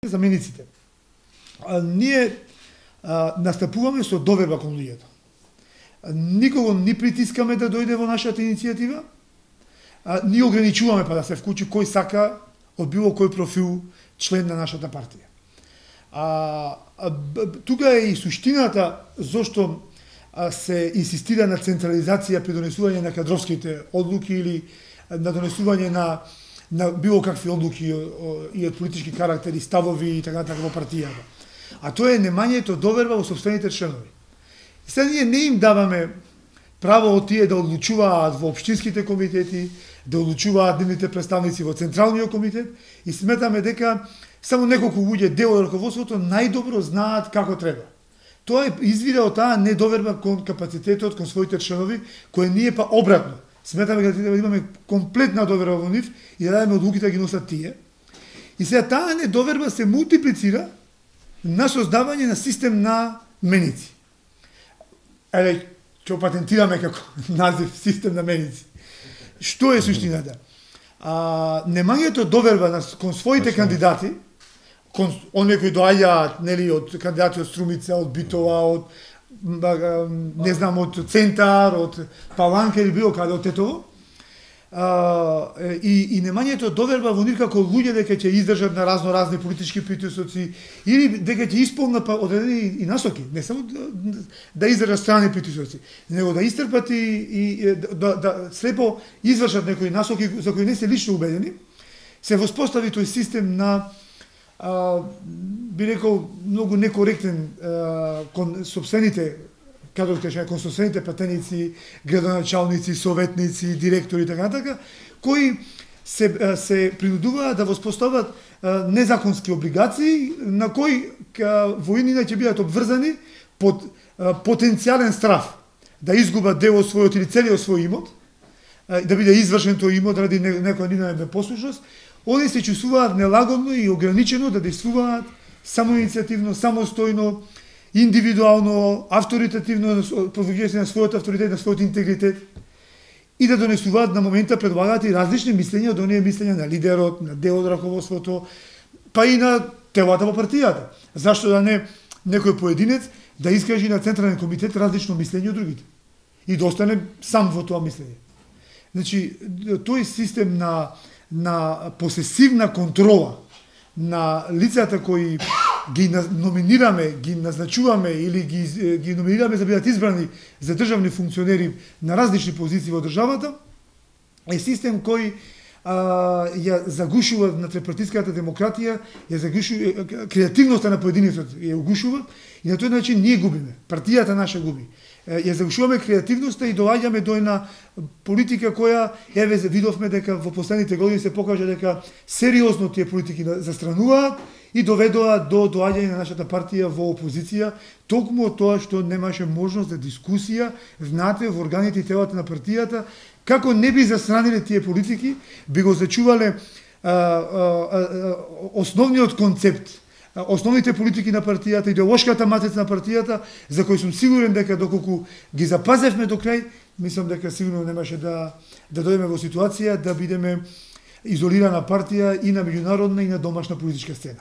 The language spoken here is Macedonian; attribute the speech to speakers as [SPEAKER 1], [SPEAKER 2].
[SPEAKER 1] замениците. Ние настапуваме со доверба кон луѓето. Никого ни притискаме да дојде во нашата иницијатива, ни ограничуваме па да се вклучи кој сака од било кој профил член на нашата партија. Тука е и суштината зошто се инсистира на централизација при донесување на кадровските одлуки или на донесување на било какви одлуки и од политички карактери, ставови и така во партијата. А тоа е немањето доверба во сопствените членови. Сега ние не им даваме право од тие да одлучуваат во општинските комитети, да одлучуваат нивните представници во Централниот комитет и сметаме дека само неколку луѓе дел од раководството најдобро знаат како треба. Тоа е извира од таа недоверба кон капацитетот кон своите членови, кој ние па обратно сметаме дека треба да имаме комплетна доверба во нив и да дадеме одлуките да ги носат тие. И сега таа недоверба се мултиплицира на создавање на систем на меници. Еле, ќе патентираме како назив систем на меници. Што е суштината? Немањето доверба кон своите кандидати, кон оние кои доаѓаат, нели, од кандидати од Струмица, од Битола, од не знам, од Центар, од Паланка или било каде од Тетово, и немањето доверба во нив како луѓе дека ќе издржат на разни политички притисоци или дека ќе исполнат одредени и насоки, не само да издржат страни притисоци, него да истрпат и да слепо извршат некои насоки за кои не се лично убедени, се воспостави тој систем на би рекол многу некоректен кон сопствените кон сопствените пратеници, градоначалници, советници, директори и така, кои се принудуваат да воспостават незаконски облигации на кои војнина ќе бидат обврзани под потенцијален страф да изгубат дел од својот или целиот свој имот, да биде извршен тој имот ради некоја нивна непослушност. Они се чувствуваат нелагодно и ограничено да действуваат самоиницијативно, самостојно, индивидуално, авторитативно, повеќе на својот авторитет, на својот интегритет и да донесуваат на момента предлагаат и различни мислења од оние мислења на лидерот, на дел од раководството, па и на телата во партијата. Зашто да не некој поединец да искаже на Централен комитет различно мислење од другите и да остане сам во тоа мислење. Значи, тој систем на посесивна контрола на лицата кои ги номинираме, ги назначуваме или ги номинираме за да бидат избрани за државни функционери на различни позиции во државата, е систем кој ја загушува внатрешпартиската демократија, ја загушува креативноста на поединецот, ја угушува и на тој начин ние губиме, партијата наша губи. Ја загушуваме креативноста и доаѓаме до една политика која, еве, видовме дека во последните години се покажа дека сериозно тие политики застрануваат и доведоа до доаѓање на нашата партија во опозиција, токму од тоа што немаше можност за дискусија внатре во органите и телата на партијата, како не би застраниле тие политики, би го зачувале основниот концепт, основните политики на партијата, идеолошката матрица на партијата, за кој сум сигурен дека доколку ги запазевме до крај, мислам дека сигурно немаше да дојдеме во ситуација да бидеме изолирана партија и на меѓународна и на домашна политичка сцена.